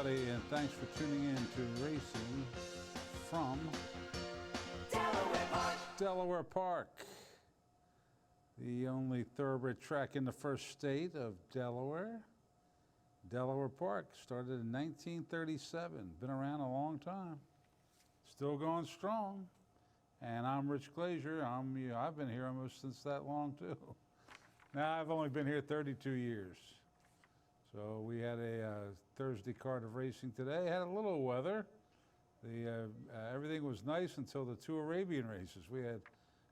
everybody, and thanks for tuning in to Racing from Delaware Park, the only thoroughbred track in the first state of Delaware. Delaware Park started in 1937, been around a long time, still going strong. And I'm Rich Glazier. I've been here almost since that long too. Now I've only been here 32 years. So we had a Thursday card of racing today. Had a little weather. Everything was nice until the two Arabian races. We had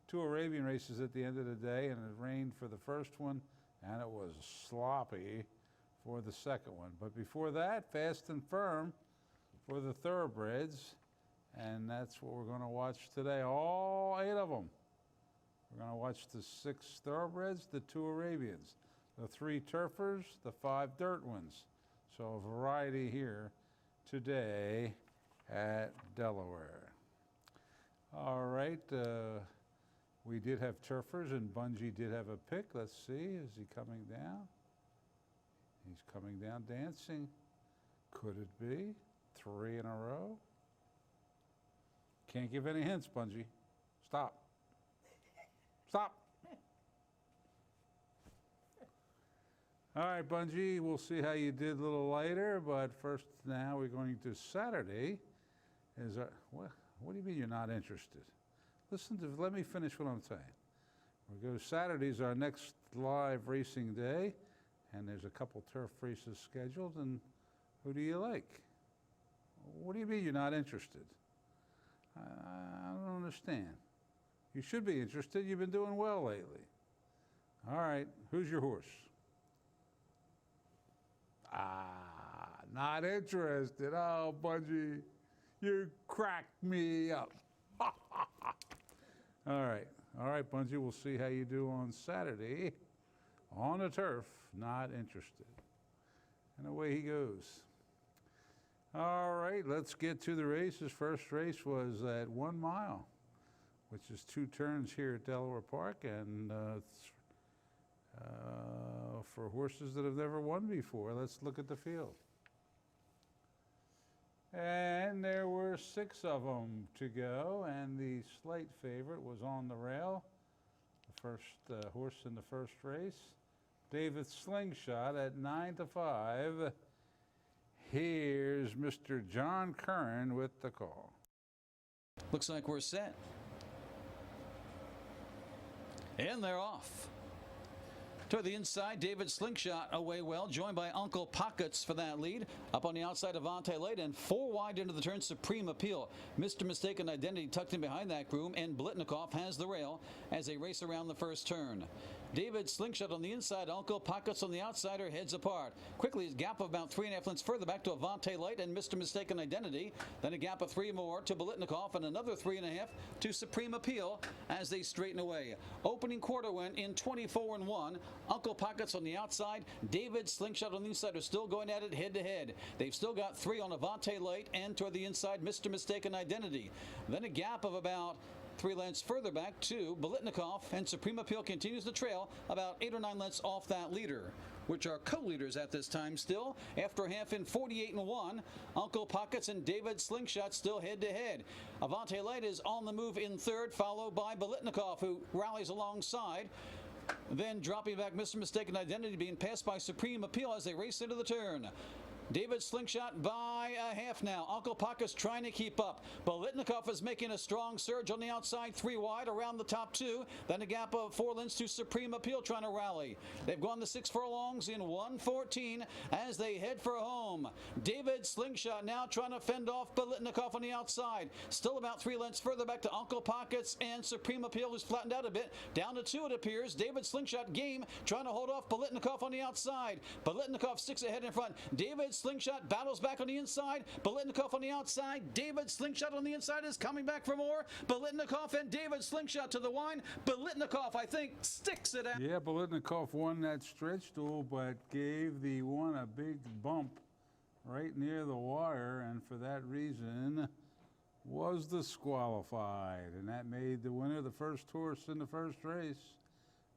two Arabian races at the end of the day, and it rained for the first one, and it was sloppy for the second one. But before that, fast and firm for the thoroughbreds, and that's what we're going to watch today, all 8 of them. We're going to watch the 6 thoroughbreds, the 2 Arabians, the 3 turfers, the 5 dirt ones. So a variety here today at Delaware. All right, we did have turfers, and Bungie did have a pick. Let's see, is he coming down? He's coming down dancing. Could it be 3 in a row? Can't give any hints, Bungie. Stop. Stop. All right, Bungie, we'll see how you did a little later, but first now we're going to Saturday. What do you mean you're not interested? Let me finish what I'm saying. We'll go Saturday's our next live racing day, and there's a couple turf races scheduled, and who do you like? What do you mean you're not interested? I don't understand. You should be interested. You've been doing well lately. All right, who's your horse? Not interested. Oh, Bungie, you cracked me up. All right, Bungie, we'll see how you do on Saturday on the turf. Not interested. And away he goes. All right, let's get to the races. First race was at 1 mile, which is 2 turns here at Delaware Park, and for horses that have never won before. Let's look at the field. And there were 6 of them to go, and the slight favorite was On the Rail, the first horse in the first race. David Slingshot at 9-5. Here's Mr. John Curran with the call. Looks like we're set. And they're off. To the inside, David Slingshot away well, joined by Uncle Pockets for that lead. Up on the outside, Avante Late, and 4 wide into the turn, Supreme Appeal. Mr. Mistaken Identity tucked in behind that groom, and Biletnikoff has the rail as they race around the first turn. David Slingshot on the inside, Uncle Pockets on the outside are heads apart. Quickly, a gap of about 3.5 lengths further back to Avante Light and Mr. Mistaken Identity. Then a gap of 3 more to Biletnikoff, and another 3.5 to Supreme Appeal as they straighten away. Opening quarter went in 24-1. Uncle Pockets on the outside, David Slingshot on the inside are still going at it head-to-head. They've still got 3 on Avante Light, and toward the inside, Mr. Mistaken Identity. Then a gap of about 3 lengths further back to Biletnikoff, and Supreme Appeal continues to trail about 8 or 9 lengths off that leader, which are co-leaders at this time still. After a half in 48-1, Uncle Pockets and David Slingshot still head-to-head. Avante Light is on the move in third, followed by Biletnikoff, who rallies alongside. Then dropping back, Mr. Mistaken Identity being passed by Supreme Appeal as they race into the turn. David Slingshot by a half now. Uncle Pockets trying to keep up. Biletnikoff is making a strong surge on the outside, 3 wide around the top 2. Then a gap of 4 lengths to Supreme Appeal trying to rally. They've gone the 6 furlongs in 1:14 as they head for home. David Slingshot now trying to fend off Biletnikoff on the outside. Still about 3 lengths further back to Uncle Pockets and Supreme Appeal, who's flattened out a bit. Down to 2 it appears. David Slingshot game trying to hold off Biletnikoff on the outside. Biletnikoff 6 ahead in front. David Slingshot battles back on the inside. Biletnikoff on the outside. David Slingshot on the inside is coming back for more. Biletnikoff and David Slingshot to the wine. Biletnikoff, I think, sticks it out. Yeah, Biletnikoff won that stretch duel, but gave the one a big bump right near the wire, and for that reason was disqualified. And that made the winner the first horse in the first race,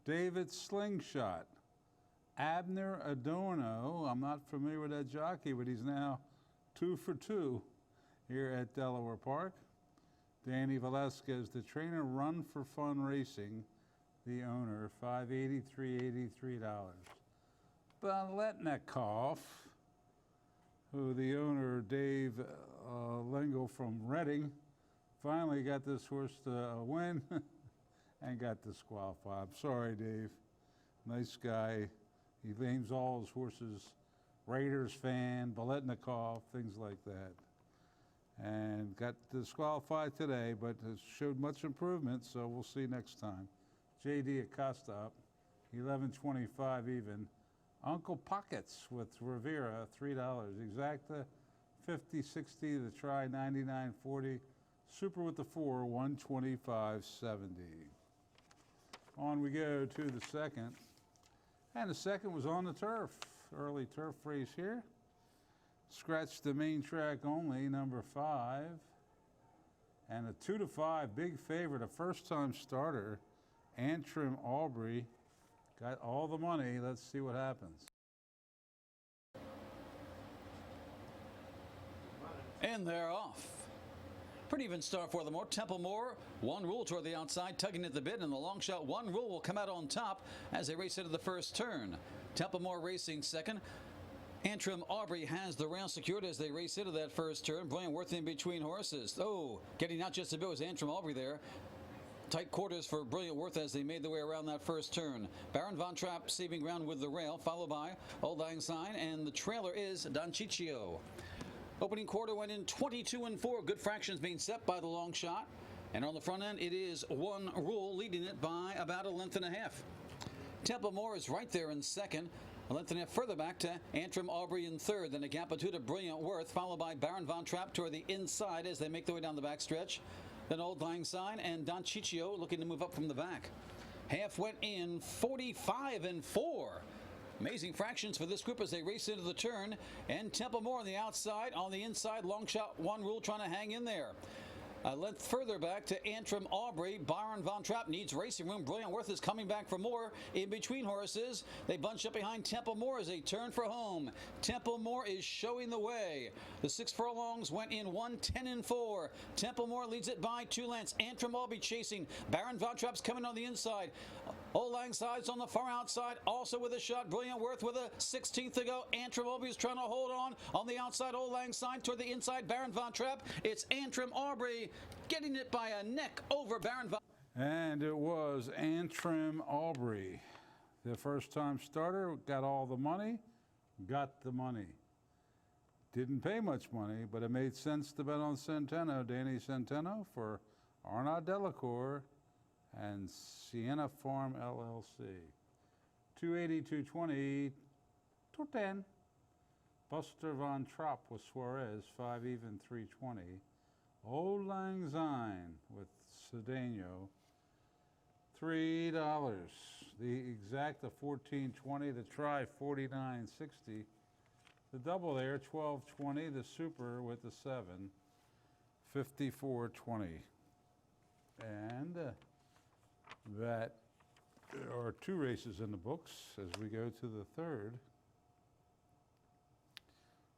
David Slingshot. Abner Adorno, I'm not familiar with that jockey, but he's now 2 for 2 here at Delaware Park. Danny Velasquez, the trainer, Run for Fun Racing, the owner, $583.83. Biletnikoff, who the owner, Dave Lingle from Reading, finally got this horse to win and got disqualified. I'm sorry, Dave. Nice guy. He names all his horses Raiders fan, Biletnikoff, things like that. And got disqualified today, but has showed much improvement, so we'll see next time. J.D. Acosta up, 11.25 even. Uncle Pockets with Rivera, $3. Exacta, 50.60. The try, 99.40. Super with the 4, 125.70. On we go to the second. And the second was on the turf. Early turf race here. Scratched the main track only, number 5. And a 2 to 5 big favorite, a first-time starter, Antrim Aubrey. Got all the money. Let's see what happens. And they're off. Pretty even start for them. Templemore, one rule toward the outside, tugging at the bit, and the long shot, one rule will come out on top as they race into the first turn. Templemore racing second. Antrim Aubrey has the rail secured as they race into that first turn. Brilliant Worth in between horses. Oh, getting out just a bit was Antrim Aubrey there. Tight quarters for Brilliant Worth as they made their way around that first turn. Baron Von Trappe saving ground with the rail, followed by Old Lang Syne, and the trailer is Don Ciccio. Opening quarter went in 22-4. Good fractions being set by the long shot. And on the front end, it is one rule, leading it by about a length and a half. Templemore is right there in second. A length and a half further back to Antrim Aubrey in third. Then a gap or two to Brilliant Worth, followed by Baron Von Trappe toward the inside as they make their way down the back stretch. Then Old Lang Syne and Don Ciccio looking to move up from the back. Half went in 45-4. Amazing fractions for this group as they race into the turn. And Templemore on the outside, on the inside, long shot, one rule trying to hang in there. A length further back to Antrim Aubrey. Baron Von Trappe needs racing room. Brilliant Worth is coming back for more. In between horses, they bunch up behind Templemore as they turn for home. Templemore is showing the way. The 6 furlongs went in 1:10-4. Templemore leads it by 2 lengths. Antrim Aubrey chasing. Baron Von Trappe's coming on the inside. Old Lang Syne's on the far outside, also with a shot. Brilliant Worth with a 16th to go. Antrim Aubrey is trying to hold on the outside. Old Lang Syne toward the inside. Baron Von Trappe. It's Antrim Aubrey getting it by a neck over Baron Von. And it was Antrim Aubrey. The first-time starter, got all the money, got the money. Didn't pay much money, but it made sense to bet on Cedeno, Danny Cedeno, for Arnaud Delacour and Sienna Farm LLC. 280, 220, 210. Busster Von Trappe with Suarez, 5 even, 320. Old Lang Syne with Cedeno, $3. The exacta, 14.20. The try, 49.60. The double there, 12.20. The super with the 7, 54.20. And that there are 2 races in the books as we go to the third.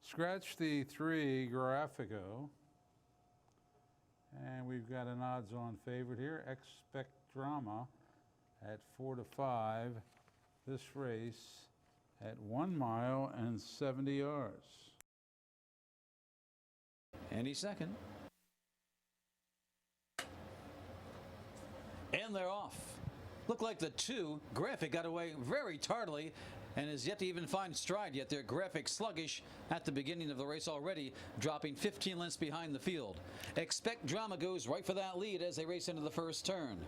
Scratch the 3 Grafico. And we've got an odds-on favorite here, Expect Drama at 4 to 5. This race at 1 mile and 70 yards. And he's second. And they're off. Looked like the 2 Graphic got away very tardily and is yet to even find stride yet. Their Graphic sluggish at the beginning of the race already, dropping 15 lengths behind the field. Expect Drama goes right for that lead as they race into the first turn.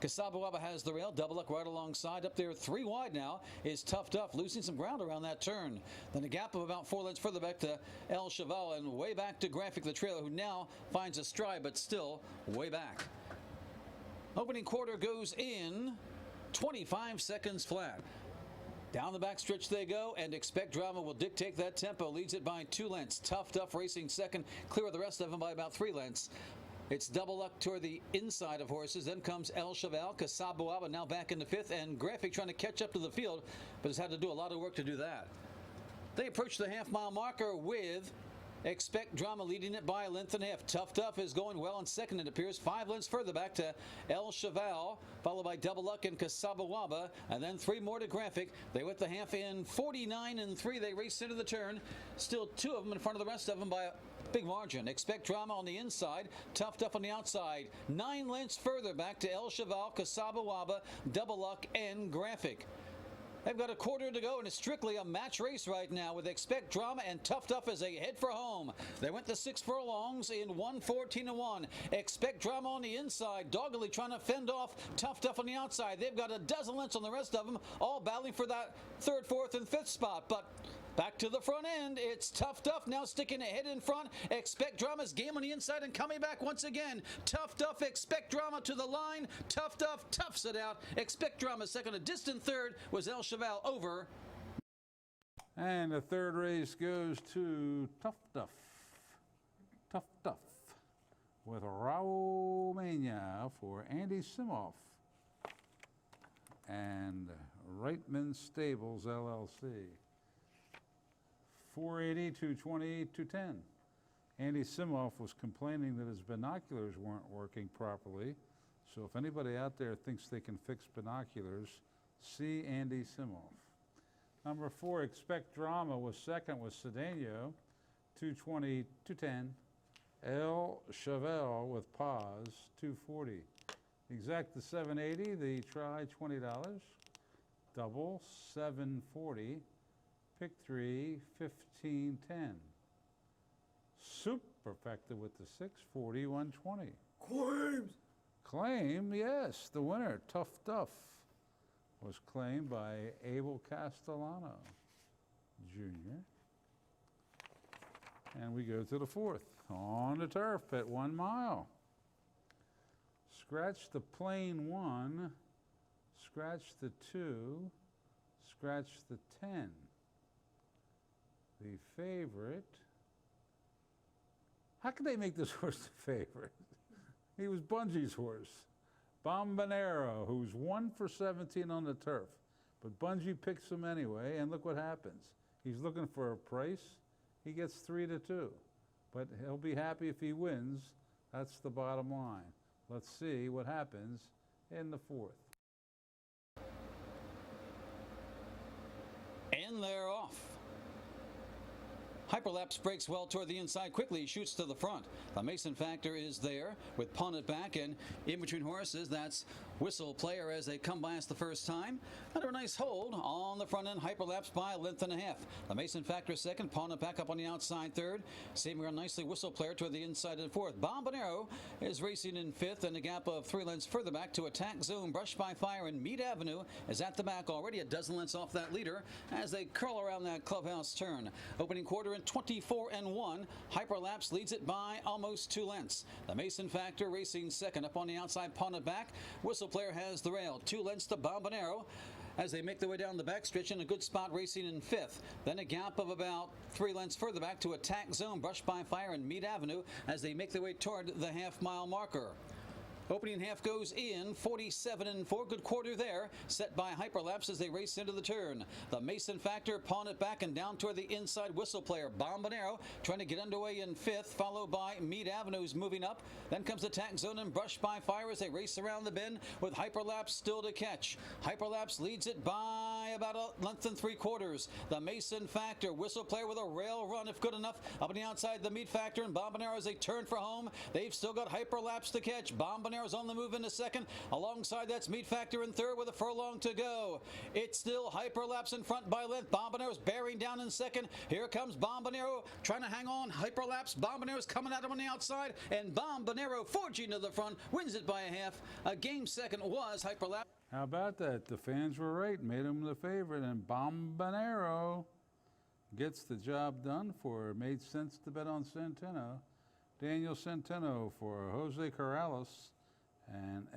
Kasabuaba has the rail, double up right alongside. Up there 3 wide now is Tough Duff, losing some ground around that turn. Then a gap of about 4 lengths further back to El Cheval and way back to Graphic the trailer, who now finds a stride but still way back. Opening quarter goes in 25 seconds flat. Down the back stretch they go, and Expect Drama will dictate that tempo. Leads it by 2 lengths. Tough Duff racing second, clear of the rest of them by about 3 lengths. It's double luck toward the inside of horses. Then comes El Cheval, Kasabuaba now back in the 5th, and Graphic trying to catch up to the field, but has had to do a lot of work to do that. They approach the half-mile marker with Expect Drama leading it by a length and a half. Tough Duff is going well in second, it appears. 5 lengths further back to El Cheval, followed by Double Luck and Casabawaba, and then 3 more to Graphic. They went the half in 49 and 3. They race into the turn. Still 2 of them in front of the rest of them by a big margin. Expect Drama on the inside. Tough Duff on the outside. 9 lengths further back to El Cheval, Casabawaba, Double Luck, and Graphic. They've got a quarter to go, and it's strictly a match race right now with Expect Drama and Tough Duff as they head for home. They went the 6 furlongs in 1:14:1. Expect Drama on the inside, doggedly trying to fend off Tough Duff on the outside. They've got a dozen lengths on the rest of them, all battling for that 3rd, 4th, and 5th spot. But back to the front end, it's Tough Duff now sticking ahead in front. Expect Drama's game on the inside and coming back once again. Tough Duff, Expect Drama to the line. Tough Duff toughs it out. Expect Drama second. A distant third was El Cheval over. And the third race goes to Tough Duff. Tough Duff with Romania for Andy Simoff and Reitman Stables, LLC. 480, 220, 210. Andy Simoff was complaining that his binoculars weren't working properly. So if anybody out there thinks they can fix binoculars, see Andy Simoff. Number 4, Expect Drama was second with Cedeno, 220, 210. El Cheval with Paz, 240. Exact the 780, the try $20. Double, 740. Pick 3, 1510. Superfecta with the 640, 120. Claim, yes, the winner, Tough Duff, was claimed by Abel Castellano, Jr. And we go to the 4th, on the turf at 1 mile. Scratch the plain 1, scratch the 2, scratch the 10. The favorite. How could they make this horse the favorite? He was Bungie's horse. Bombonero, who's 1 for 17 on the turf. But Bungie picks him anyway, and look what happens. He's looking for a price. He gets 3-2. But he'll be happy if he wins. That's the bottom line. Let's see what happens in the 4th. And they're off. Hyperlapse breaks well toward the inside, quickly shoots to the front. The Mason Factor is there with Pawn It Back, and in between horses, that's Whistle Player as they come by us the first time. Under a nice hold on the front end, Hyperlapse by a length and a half. The Mason Factor second, Pawn It Back up on the outside third. Saving around nicely, Whistle Player toward the inside of the 4th. Bombonero is racing in 5th, and a gap of 3 lengths further back to Attack Zone. Brush by Fire and Mead Avenue is at the back, already a dozen lengths off that leader as they curl around that clubhouse turn. Opening quarter in 24 and 1. Hyperlapse leads it by almost 2 lengths. The Mason Factor racing second up on the outside, Pawn It Back. Whistle Player has the rail. 2 lengths to Bombonero as they make their way down the backstretch in a good spot racing in 5th. Then a gap of about 3 lengths further back to Attack Zone, Brush by Fire and Mead Avenue as they make their way toward the half-mile marker. Opening half goes in 47 and 4. Good quarter there, set by Hyperlapse as they race into the turn. The Mason Factor, Pawn It Back, and down toward the inside, Whistle Player. Bombonero trying to get underway in 5th, followed by Mead Avenue's moving up. Then comes Attack Zone and Brush by Fire as they race around the bend with Hyperlapse still to catch. Hyperlapse leads it by about a length and 3/4. The Mason Factor, Whistle Player with a rail run if good enough. Up on the outside, the Mead Factor and Bombonero as they turn for home. They've still got Hyperlapse to catch. Bombonero's on the move in a second. Alongside that's Mead Factor in 3rd with a furlong to go. It's still Hyperlapse in front by length. Bombonero's bearing down in 2nd. Here comes Bombonero trying to hang on. Hyperlapse. Bombonero's coming at him on the outside, and Bombonero forging to the front wins it by a half. A game second was Hyperlapse. How about that? The fans were right, made him the favorite, and Bombonero gets the job done for her. Made sense to bet on Centeno. Daniel Centeno for Jose Corrales and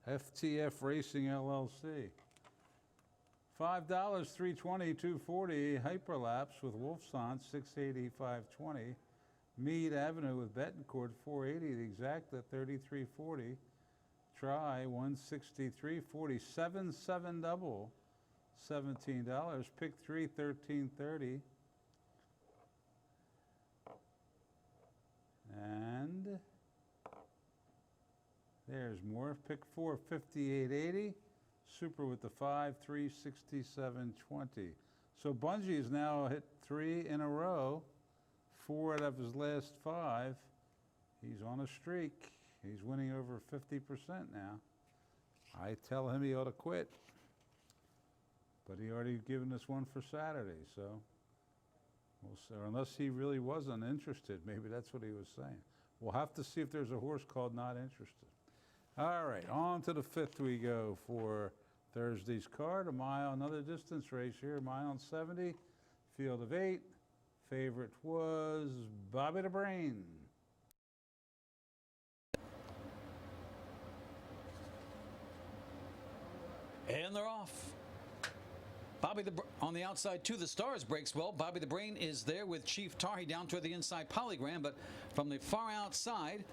FTF Racing LLC. $5, 320, 240. Hyperlapse with Wolfson, 680, 520. Mead Avenue with Betancourt, 480. The exact at 33.40. Try 163.40. 7 double. $17. Pick 3, $13.30. And there's more. Pick 4, $58.80. Super with the 5, $3, $67.20. So Bungie's now hit 3 in a row, 4 out of his last 5. He's on a streak. He's winning over 50% now. I tell him he ought to quit. But he already given us one for Saturday, so we'll see. Or unless he really wasn't interested, maybe that's what he was saying. We'll have to see if there's a horse called Not Interested. All right, on to the 5th we go for Thursday's card. A mile, another distance race here, mile and 70, field of 8. Favorite was Bobby the Brain. And they're off. On the outside to the Stars breaks well. Bobby the Brain is there with Chief Tahi down toward the inside Polygram, but from the far outside,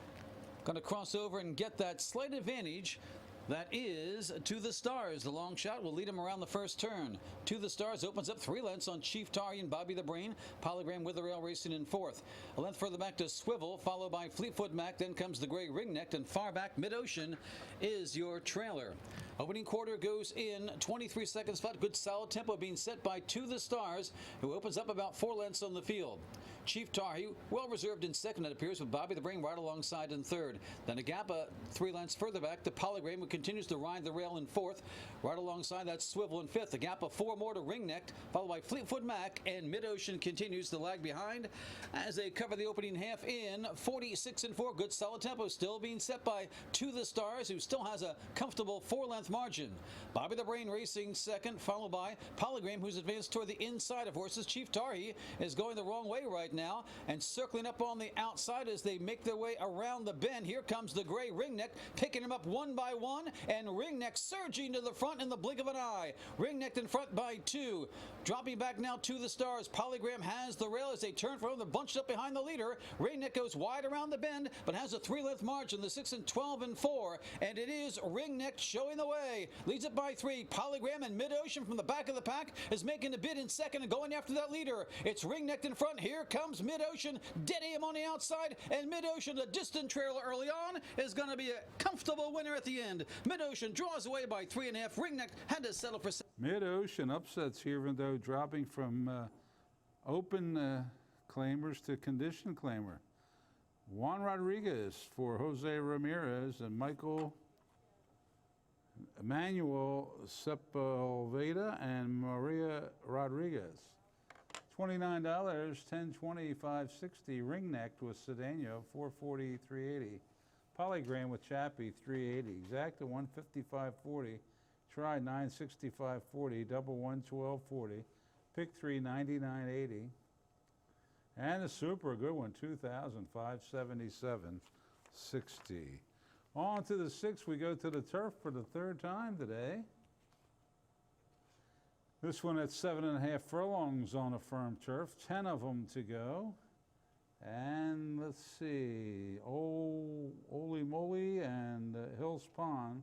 going to cross over and get that slight advantage. That is To the Stars. The long shot will lead him around the first turn. To the Stars opens up 3 lengths on Chief Tahi and Bobby the Brain. Polygram with the rail racing in 4th. A length further back to Swivel, followed by Fleetfoot Mac. Then comes the gray Ringneck, and far back Mid-Ocean is your trailer. Opening quarter goes in 23 seconds flat. Good solid tempo being set by To the Stars, who opens up about 4 lengths on the field. Chief Tahi, well reserved in 2nd, it appears, with Bobby the Brain right alongside in 3rd. Then a gap 3 lengths further back to Polygram, who continues to ride the rail in 4th. Right alongside that Swivel in 5th. A gap of 4 more to Ringneck, followed by Fleetfoot Mac, and Mid-Ocean continues to lag behind as they cover the opening half in 46 and 4. Good solid tempo still being set by To the Stars, who still has a comfortable 4-length margin. Bobby the Brain racing 2nd, followed by Polygram, who's advanced toward the inside of horses. Chief Tahi is going the wrong way right now and circling up on the outside as they make their way around the bend. Here comes the gray Ringneck, picking him up one by one, and Ringneck surging to the front in the blink of an eye. Ringneck in front by 2. Dropping back now To the Stars. Polygram has the rail as they turn for him. They're bunched up behind the leader. Ringneck goes wide around the bend, but has a 3-length margin, the 6 and 12 and 4. And it is Ringneck showing the way. Leads it by 3. Polygram and Mid-Ocean from the back of the pack is making a bid in 2nd and going after that leader. It's Ringneck in front. Here comes Mid-Ocean. Dead him on the outside. And Mid-Ocean, a distant trailer early on, is going to be a comfortable winner at the end. Mid-Ocean draws away by 3.5. Ringneck had to settle for... Mid-Ocean upsets here, even though dropping from open claimers to condition claimer. Juan Rodriguez for Jose Ramirez and Emmanuel Sepulveda and Maria Rodriguez. $29, $10.20, $5.60. Ringneck with Cedeno, $4.40, $3.80. Polygram with Trappe, $3.80. Exacta, $155.40. Try, $965.40. Double one, $12.40. Pick 3, $99.80. And a super good one, $2,577.60. On to the 6th, we go to the turf for the 3rd time today. This one at 7.5 furlongs on a firm turf, 10 of them to go. And let's see, Oli Moly and Hills Pond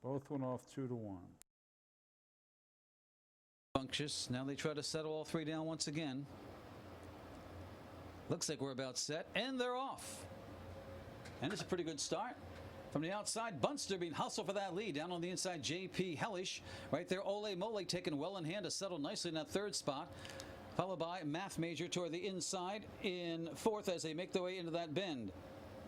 both went off 2-1. Bunctious. Now they try to settle all 3 down once again. Looks like we're about set, and they're off. And it's a pretty good start. From the outside, Busster being hustled for that lead. Down on the inside, J.P. Hellish. Right there, Ole Mole taken well in hand to settle nicely in that 3rd spot. Followed by Math Major toward the inside in 4th as they make their way into that bend.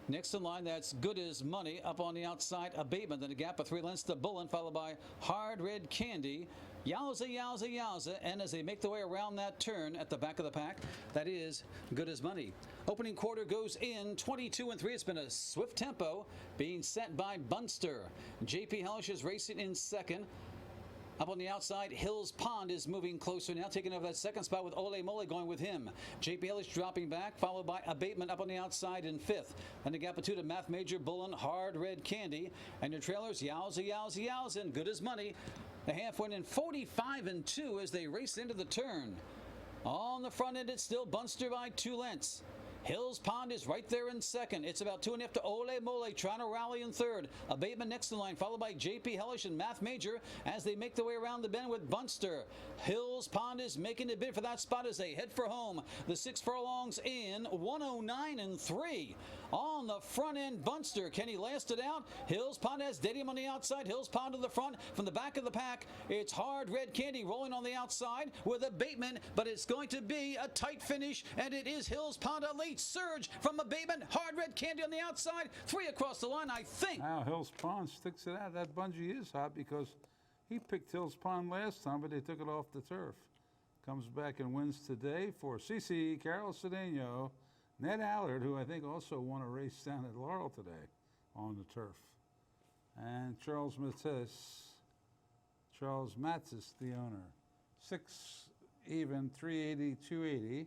Next in line, that's Good as Money. Up on the outside, Abatement. Then a gap of 3 lengths to Bullen, followed by Hard Red Candy. Yowza, yowza, yowza. And as they make their way around that turn at the back of the pack, that is Good as Money. Opening quarter goes in 22 and 3. It's been a swift tempo being set by Busster. J.P. Hellish is racing in 2nd. Up on the outside, Hills Pond is moving closer now, taking over that 2nd spot with Ole Mole going with him. J.P. Ellis dropping back, followed by Abatement up on the outside in 5th. Then the gap of 2 to Math Major, Bullen, Hard Red Candy. And your trailers, Yowza, yowza, yowza, and Good as Money. The half went in 45 and 2 as they race into the turn. On the front end, it's still Busster by 2 lengths. Hills Pond is right there in second. It's about 2.5 to Ole Mole trying to rally in third. Abatement next in line, followed by J.P. Hellish and Math Major as they make their way around the bend with Busster. Hills Pond is making a bid for that spot as they head for home. The 6 furlongs in 109 and 3. On the front end, Busster. Can he last it out? Hills Pond has Dedium on the outside. Hills Pond to the front. From the back of the pack, it's Hard Red Candy rolling on the outside with Abatement, but it's going to be a tight finish, and it is Hills Pond, a late surge from Abatement. Hard Red Candy on the outside. 3 across the line, I think. Now Hills Pond sticks it out. That bungee is hot because he picked Hills Pond last time, but they took it off the turf. Comes back and wins today for CC, Carol Cedeno, Ned Allard, who I think also won a race down at Laurel today on the turf. And Charles Matzis, the owner. 6 even, 380, 280.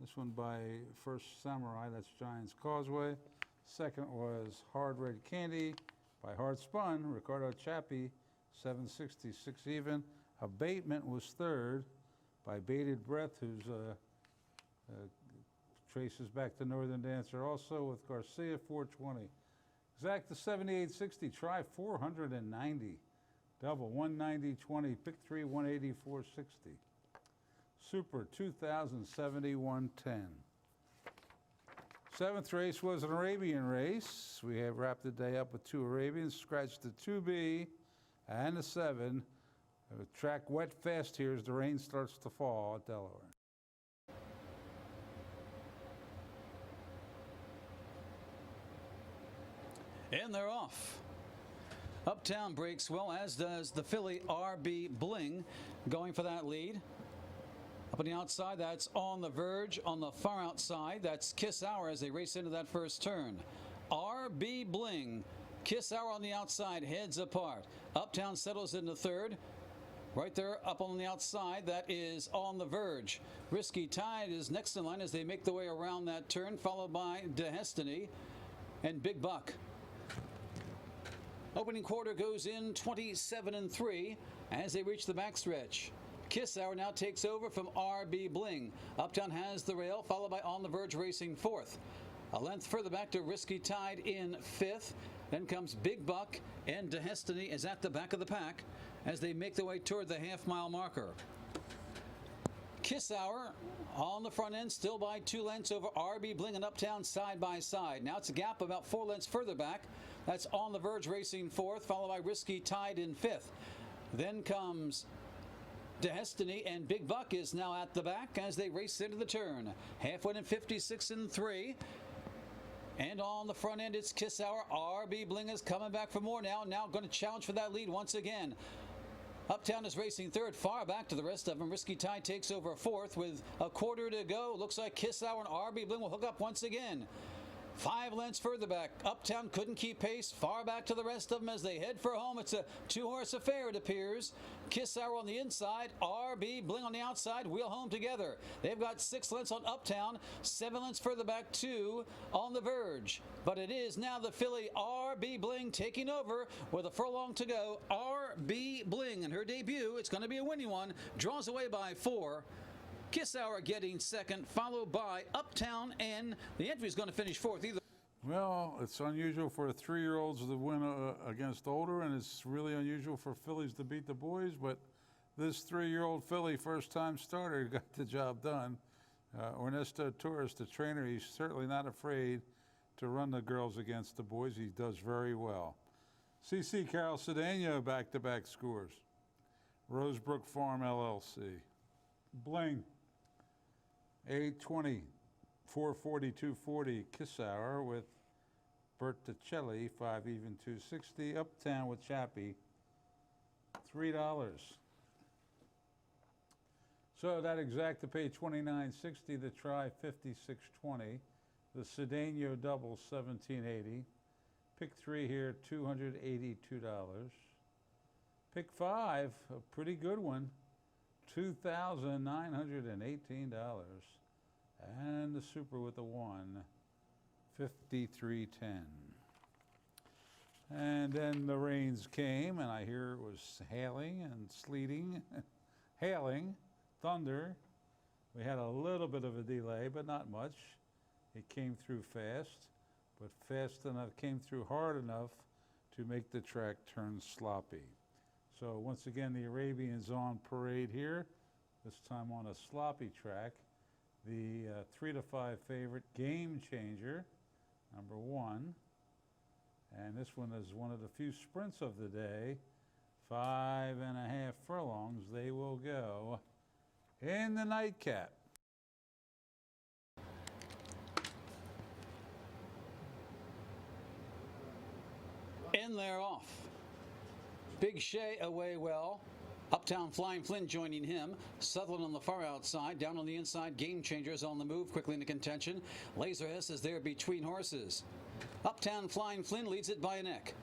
This one by First Samurai, that's Giants Causeway. Second was Hard Red Candy by Hard Spun, Ricardo Trappe, 760, 6 even. Abatement was third by Bated Breath, who's traces back to Northern Dancer also with Garcia, 420. Exacta 7860, try 490. Double 190, 20, pick 3, 180, 460. Super 2071.10. Seventh race was an Arabian race. We have wrapped the day up with 2 Arabians, scratched the 2B and the 7. The track wet fast here as the rain starts to fall at Delaware. And they're off. Uptown breaks well, as does the filly RB Bling, going for that lead. Up on the outside, that's On the Verge. On the far outside, that's Kiss Hour as they race into that first turn. RB Bling, Kiss Hour on the outside, heads apart. Uptown settles into third. Right there up on the outside, that is On the Verge. Risky Tide is next in line as they make their way around that turn, followed by Destiny and Big Buck. Opening quarter goes in 27 and 3 as they reach the backstretch. Kiss Hour now takes over from RB Bling. Uptown has the rail, followed by On the Verge racing fourth. A length further back to Risky Tide in fifth. Then comes Big Buck, and Destiny is at the back of the pack as they make their way toward the half-mile marker. Kiss Hour on the front end, still by 2 lengths over RB Bling and Uptown side by side. Now it's a gap about 4 lengths further back. That's On the Verge racing fourth, followed by Risky Tide in fifth. Then comes Destiny, and Big Buck is now at the back as they race into the turn. Halfway in 56 and 3. And on the front end, it's Kiss Hour. RB Bling is coming back for more now. Now going to challenge for that lead once again. Uptown is racing third, far back to the rest of them. Risky Tide takes over fourth with a quarter to go. Looks like Kiss Hour and RB Bling will hook up once again. 5 lengths further back. Uptown couldn't keep pace. Far back to the rest of them as they head for home. It's a 2-horse affair, it appears. Kiss Hour on the inside. RB Bling on the outside. Wheel home together. They've got 6 lengths on Uptown. 7 lengths further back, 2 On the Verge. But it is now the filly RB Bling taking over with a furlong to go. RB Bling in her debut. It's going to be a winning one. Draws away by 4. Kiss Hour getting second, followed by Uptown, and the entry is going to finish fourth. Well, it's unusual for 3-year-olds to win against older, and it's really unusual for fillies to beat the boys, but this 3-year-old filly, first-time starter, got the job done. Ernesto Torres, the trainer, he's certainly not afraid to run the girls against the boys. He does very well. CC Carol Cedeno, back-to-back scores. Rosebrook Farm, LLC. Bling. 820, 440, 240. Kiss Hour with Berticelli, 5 even, 260. Uptown with Chappie, $3. So that exacta pay $29.60. The try $56.20. The Cedeno double $17.80. Pick 3 here, $282. Pick 5, a pretty good one. $2,918, and the super with the 1, $53.10. And then the rains came, and I hear it was hailing and sleeting, hailing, thunder. We had a little bit of a delay, but not much. It came through fast, but fast enough, came through hard enough to make the track turn sloppy. So once again, the Arabians on parade here, this time on a sloppy track. The 3 to 5 favorite, Game Changer, number 1. And this one is one of the few sprints of the day. 5.5 furlongs they will go in the nightcap. In there off. Big Shay away well. Uptown Flying Flynn joining him. Sutherland on the far outside. Down on the inside, Game Changers on the move, quickly into contention. Laserhiss is there between horses. Uptown Flying Flynn leads it by a neck.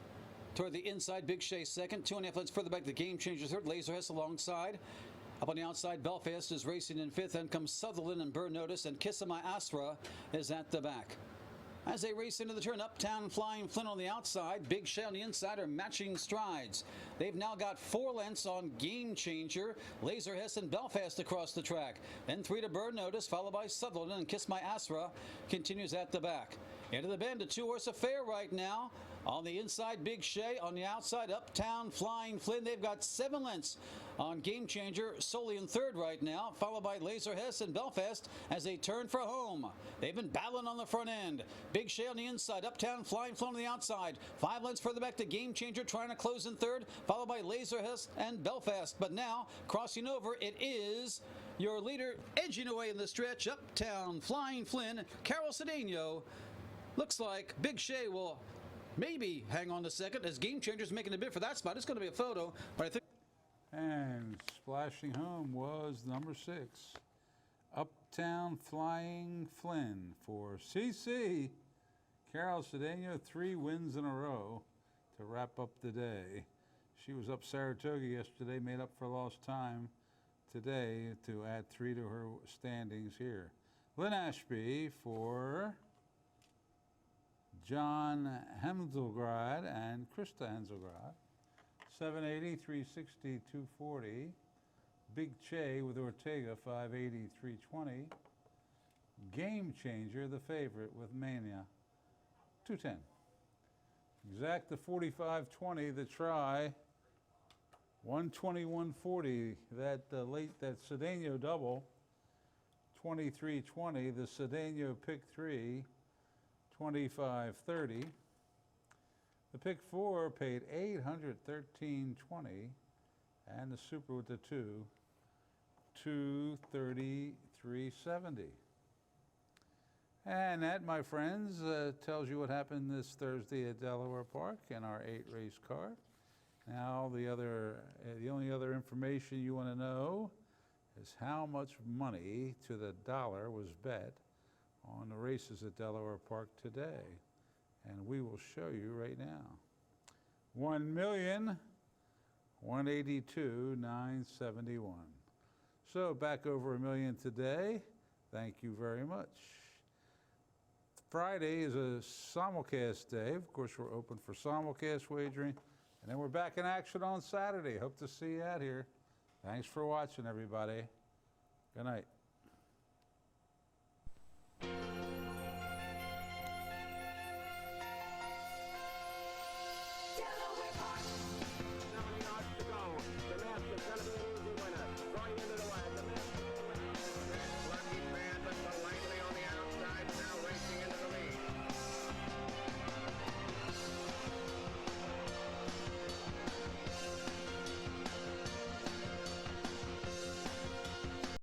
Toward the inside, Big Shay second. 2.5 lengths further back, the Game Changers third. Laserhiss alongside. Up on the outside, Belfast is racing in fifth. Then comes Sutherland and Burn Notice, and Kissamai Asra is at the back. As they race into the turn, Uptown Flying Flynn on the outside, Big Shay on the inside are matching strides. They've now got 4 lengths on Game Changer, Laserhiss and Belfast across the track. Then 3 to Bird Notice, followed by Sutherland, and Kiss My Asra continues at the back. Into the bend, a 2-horse affair right now. On the inside, Big Shay. On the outside, Uptown Flying Flynn. They've got 7 lengths on Game Changer, solely in third right now, followed by Laserhiss and Belfast as they turn for home. They've been battling on the front end. Big Shay on the inside, Uptown Flying Flynn on the outside. 5 lengths further back to Game Changer, trying to close in third, followed by Laserhiss and Belfast. But now, crossing over, it is your leader edging away in the stretch, Uptown Flying Flynn, Carol Cedeno. Looks like Big Shay will maybe hang on to second as Game Changer's making a bid for that spot. It's going to be a photo, but I think. And splashing home was number 6, Uptown Flying Flynn for CC. Carol Cedeno, 3 wins in a row to wrap up the day. She was up Saratoga yesterday, made up for lost time today to add 3 to her standings here. Lynn Ashby for John Hemselgrad and Krista Hemselgrad. 780, 360, 240. Big Che with Ortega, 580, 320. Game Changer, the favorite with Mania, 210. Exact the 45-20, the try, 121.40. That that Cedeno double, 23.20. The Cedeno pick 3, 25.30. The pick 4 paid $813.20, and the super with the 233.70. And that, my friends, tells you what happened this Thursday at Delaware Park in our 8-race card. Now, the only other information you want to know is how much money to the dollar was bet on the races at Delaware Park today. And we will show you right now. 1,182,971. So back over $1 million today. Thank you very much. Friday is a simulcast day. Of course, we're open for simulcast wagering. And then we're back in action on Saturday. Hope to see you out here. Thanks for watching, everybody. Good night.